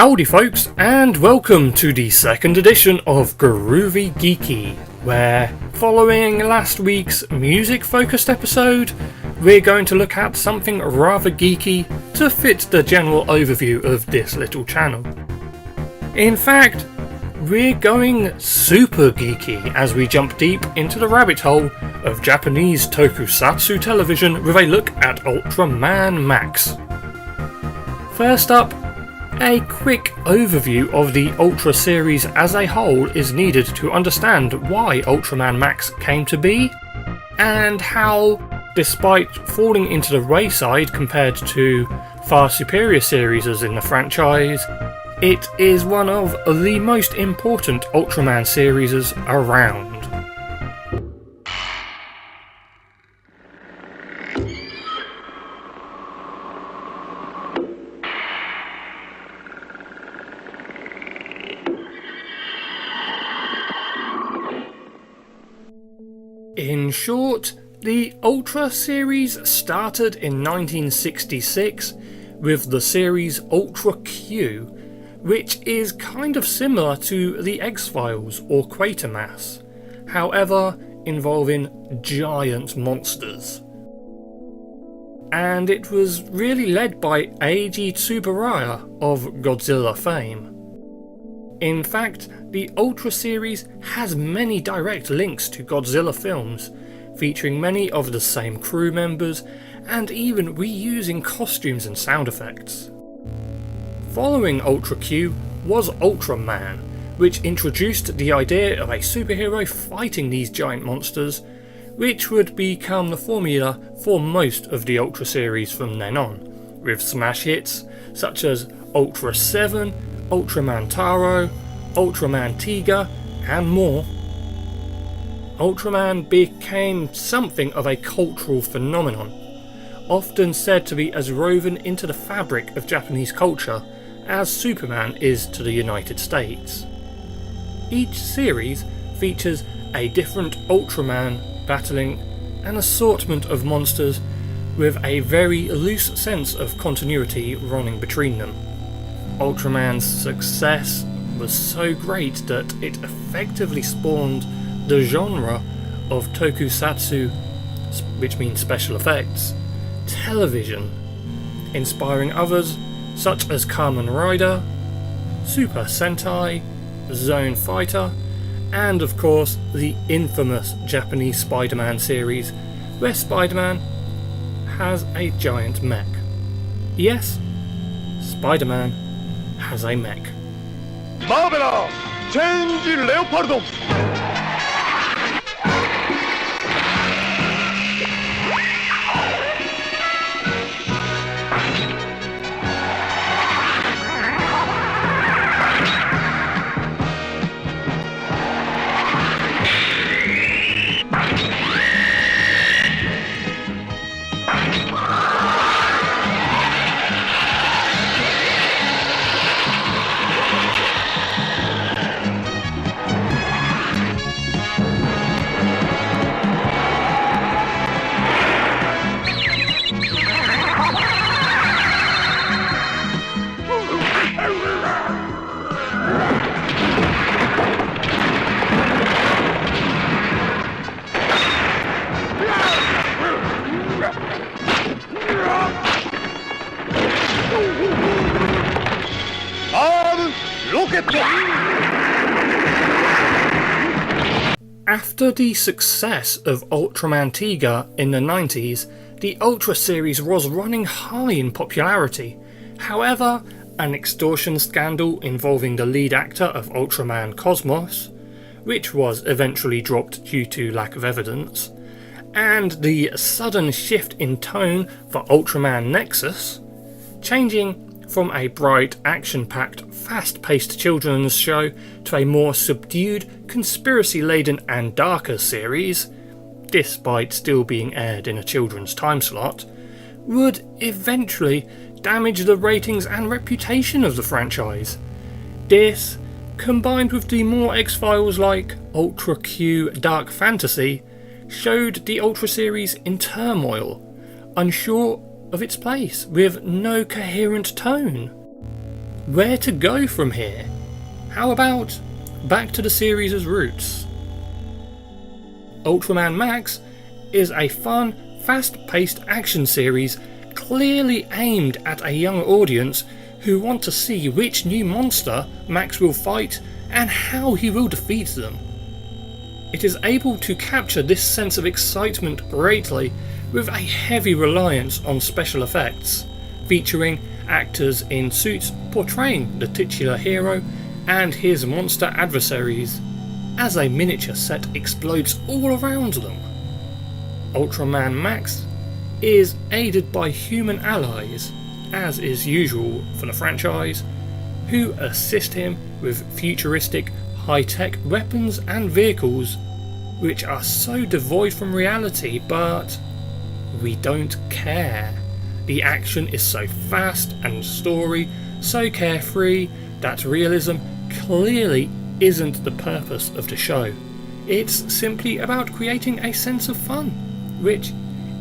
Howdy folks, and welcome to the second edition of Groovy Geeky, where, following last week's music-focused episode, we're going to look at something rather geeky to fit the general overview of this little channel. In fact, we're going super geeky as we jump deep into the rabbit hole of Japanese tokusatsu television with a look at Ultraman Max. First up, a quick overview of the Ultra series as a whole is needed to understand why Ultraman Max came to be, and how, despite falling into the wayside compared to far superior series in the franchise, it is one of the most important Ultraman series around. In short, the Ultra series started in 1966 with the series Ultra Q, which is kind of similar to the X-Files or Quatermass, however involving giant monsters. And it was really led by Eiji Tsuburaya of Godzilla fame. In fact, the Ultra series has many direct links to Godzilla films, featuring many of the same crew members and even reusing costumes and sound effects. Following Ultra Q was Ultraman, which introduced the idea of a superhero fighting these giant monsters, which would become the formula for most of the Ultra series from then on, with smash hits such as Ultra 7, Ultraman Taro, Ultraman Tiga, and more. Ultraman became something of a cultural phenomenon, often said to be as woven into the fabric of Japanese culture as Superman is to the United States. Each series features a different Ultraman battling an assortment of monsters with a very loose sense of continuity running between them. Ultraman's success was so great that it effectively spawned the genre of tokusatsu, which means special effects, television, inspiring others such as Kamen Rider, Super Sentai, Zone Fighter, and of course the infamous Japanese Spider-Man series, where Spider-Man has a giant mech. Yes, Spider-Man has a mech. Marvelous! Change Leopardo! After the success of Ultraman Tiga in the 90s, the Ultra series was running high in popularity. However, an extortion scandal involving the lead actor of Ultraman Cosmos, which was eventually dropped due to lack of evidence, and the sudden shift in tone for Ultraman Nexus, changing from a bright, action-packed, fast-paced children's show to a more subdued, conspiracy-laden and darker series, despite still being aired in a children's time slot, would eventually damage the ratings and reputation of the franchise. This, combined with the more X-Files-like Ultra Q Dark Fantasy, showed the Ultra series in turmoil, unsure of its place, with no coherent tone. where to go from here? How about back to the series' roots? Ultraman Max is a fun, fast-paced action series clearly aimed at a young audience who want to see which new monster Max will fight and how he will defeat them. It is able to capture this sense of excitement greatly with a heavy reliance on special effects, featuring actors in suits portraying the titular hero and his monster adversaries, as a miniature set explodes all around them. Ultraman Max is aided by human allies, as is usual for the franchise, who assist him with futuristic, high-tech weapons and vehicles which are so devoid from reality, but we don't care. The action is so fast and the story so carefree that realism clearly isn't the purpose of the show. It's simply about creating a sense of fun, which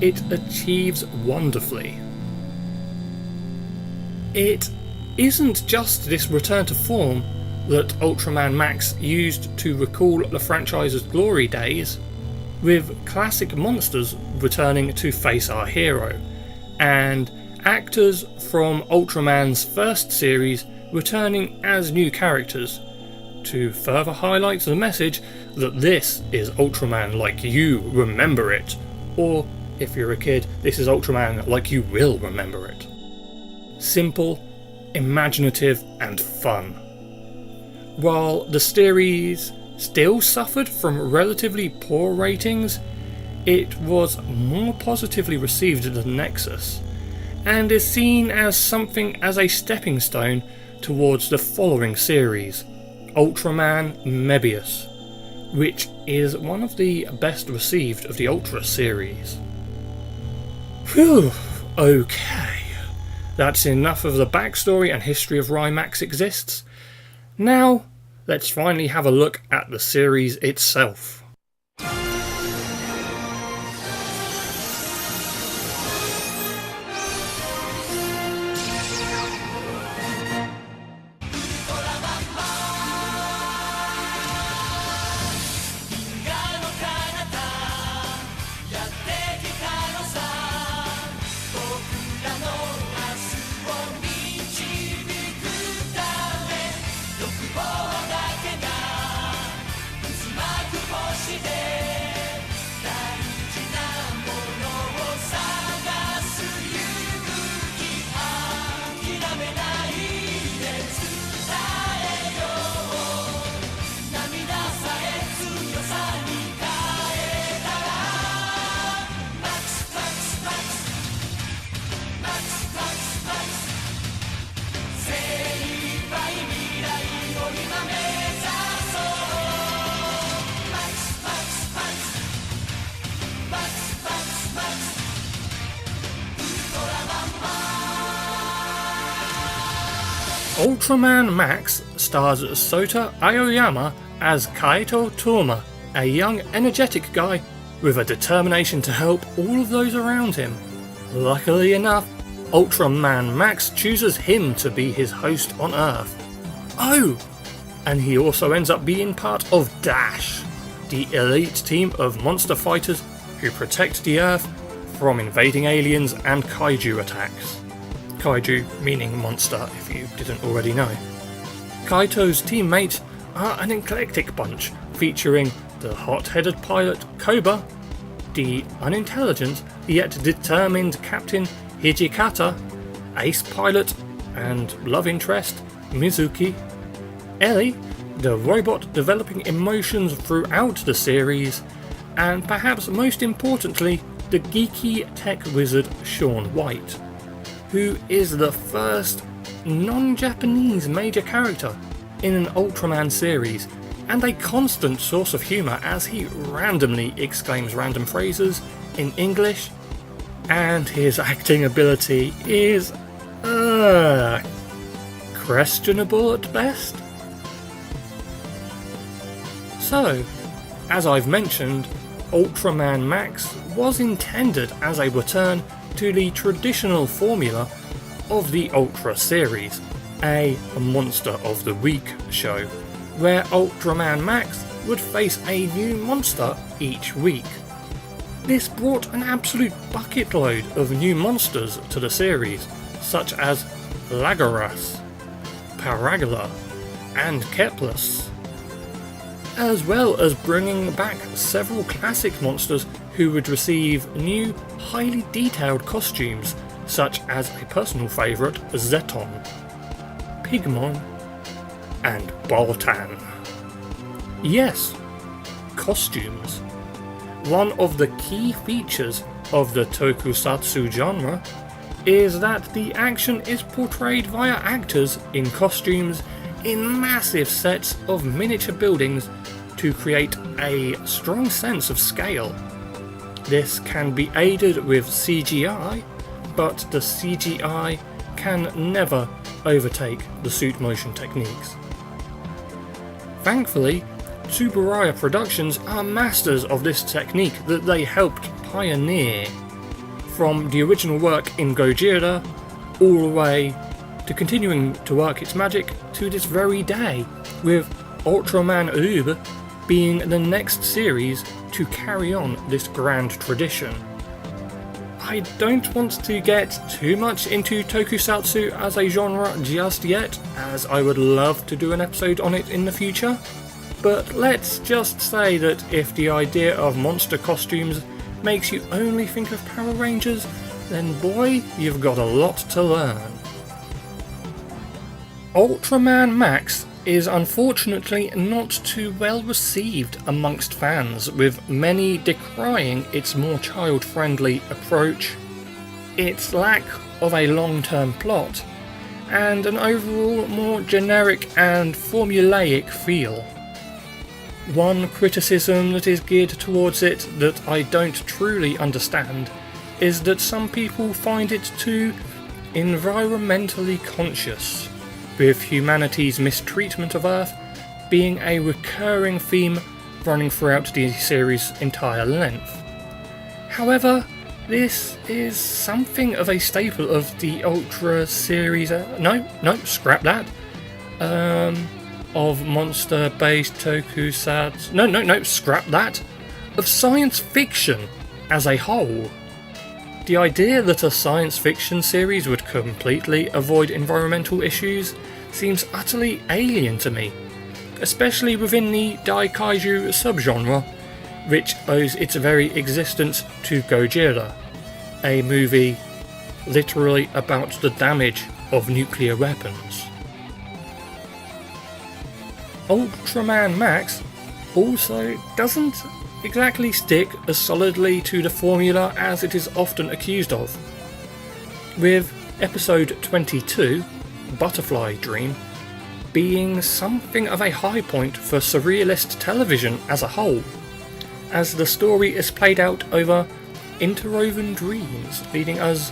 it achieves wonderfully. It isn't just this return to form that Ultraman Max used to recall the franchise's glory days, with classic monsters returning to face our hero, and actors from Ultraman's first series returning as new characters, to further highlight the message that this is Ultraman like you remember it, or if you're a kid, this is Ultraman like you will remember it. Simple, imaginative and fun. While the series still suffered from relatively poor ratings, it was more positively received than Nexus, and is seen as something as a stepping stone towards the following series, Ultraman Mebius, which is one of the best received of the Ultra series. Phew, okay. That's enough of the backstory and history of why Max exists. Now, let's finally have a look at the series itself. Ultraman Max stars Sota Aoyama as Kaito Toma, a young energetic guy with a determination to help all of those around him. Luckily enough, Ultraman Max chooses him to be his host on Earth. Oh! And he also ends up being part of DASH, the elite team of monster fighters who protect the Earth from invading aliens and kaiju attacks. Kaiju meaning monster, if you didn't already know. Kaito's teammates are an eclectic bunch, featuring the hot-headed pilot Koba, the unintelligent yet determined Captain Hijikata, ace pilot and love interest Mizuki, Ellie, the robot developing emotions throughout the series, and perhaps most importantly, the geeky tech wizard Shaun White, who is the first non-Japanese major character in an Ultraman series, and a constant source of humour as he randomly exclaims random phrases in English, and his acting ability is questionable at best. So, as I've mentioned, Ultraman Max was intended as a return to the traditional formula of the Ultra series, a Monster of the Week show, where Ultraman Max would face a new monster each week. This brought an absolute bucket load of new monsters to the series, such as Lagaras, Paragala, and Keplerus, as well as bringing back several classic monsters who would receive new, highly detailed costumes, such as a personal favourite, Zeton, Pigmon, and Boltan. Yes, costumes. One of the key features of the tokusatsu genre is that the action is portrayed via actors in costumes in massive sets of miniature buildings to create a strong sense of scale. This can be aided with CGI, but the CGI can never overtake the suit motion techniques. Thankfully, Tsuburaya Productions are masters of this technique that they helped pioneer, from the original work in Gojira all the way to continuing to work its magic to this very day, with Ultraman R being the next series to carry on this grand tradition. I don't want to get too much into tokusatsu as a genre just yet, as I would love to do an episode on it in the future, but let's just say that if the idea of monster costumes makes you only think of Power Rangers, then boy, you've got a lot to learn. Ultraman Max is unfortunately not too well received amongst fans, with many decrying its more child-friendly approach, its lack of a long-term plot, and an overall more generic and formulaic feel. One criticism that is geared towards it that I don't truly understand is that some people find it too environmentally conscious, with humanity's mistreatment of Earth being a recurring theme running throughout the series' entire length. However, this is something of a staple of the Ultra series. Scrap that. Of monster-based tokusatsu. Scrap that. Of science fiction as a whole. The idea that a science fiction series would completely avoid environmental issues seems utterly alien to me, especially within the Daikaiju subgenre, which owes its very existence to Gojira, a movie literally about the damage of nuclear weapons. Ultraman Max also doesn't exactly stick as solidly to the formula as it is often accused of, with episode 22, Butterfly Dream, being something of a high point for surrealist television as a whole, as the story is played out over interwoven dreams, leading us,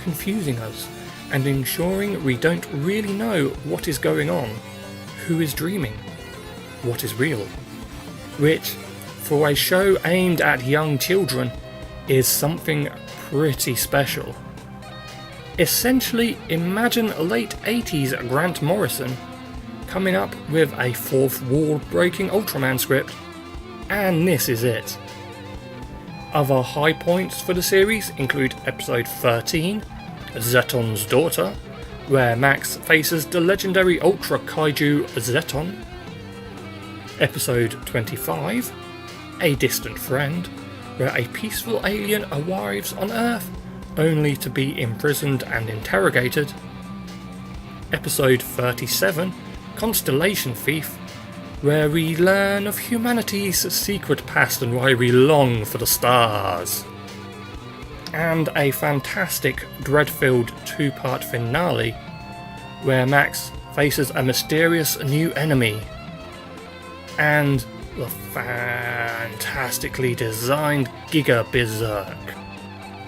confusing us, and ensuring we don't really know what is going on, who is dreaming, what is real, which, for a show aimed at young children, is something pretty special. Essentially, imagine late 80s Grant Morrison coming up with a fourth wall breaking Ultraman script, and this is it. Other high points for the series include episode 13, Zeton's Daughter, where Max faces the legendary Ultra Kaiju Zeton, episode 25, A Distant Friend, where a peaceful alien arrives on Earth only to be imprisoned and interrogated, episode 37, Constellation Thief, where we learn of humanity's secret past and why we long for the stars, and a fantastic dread-filled two-part finale, where Max faces a mysterious new enemy, and the fantastically designed Giga Berserk,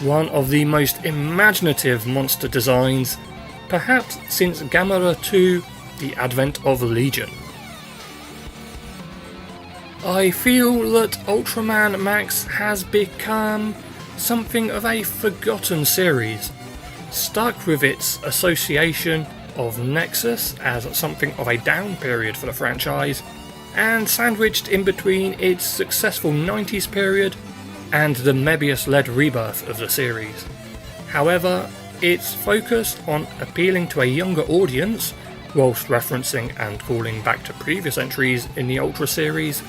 one of the most imaginative monster designs, perhaps since Gamera 2, The Advent of Legion. I feel that Ultraman Max has become something of a forgotten series, stuck with its association of Nexus as something of a down period for the franchise, and sandwiched in between its successful 90s period and the Mebius-led rebirth of the series. However, its focus on appealing to a younger audience, whilst referencing and calling back to previous entries in the Ultra series,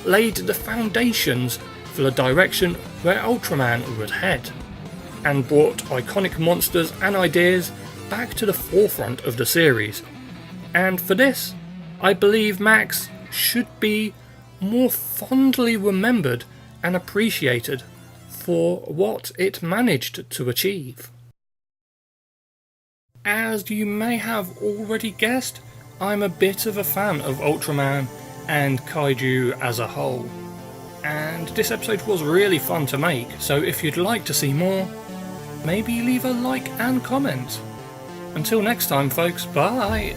laid the foundations for the direction where Ultraman would head, and brought iconic monsters and ideas back to the forefront of the series. And for this, I believe Max should be more fondly remembered and appreciated for what it managed to achieve. As you may have already guessed, I'm a bit of a fan of Ultraman and Kaiju as a whole, and this episode was really fun to make, so if you'd like to see more, maybe leave a like and comment. Until next time folks, bye!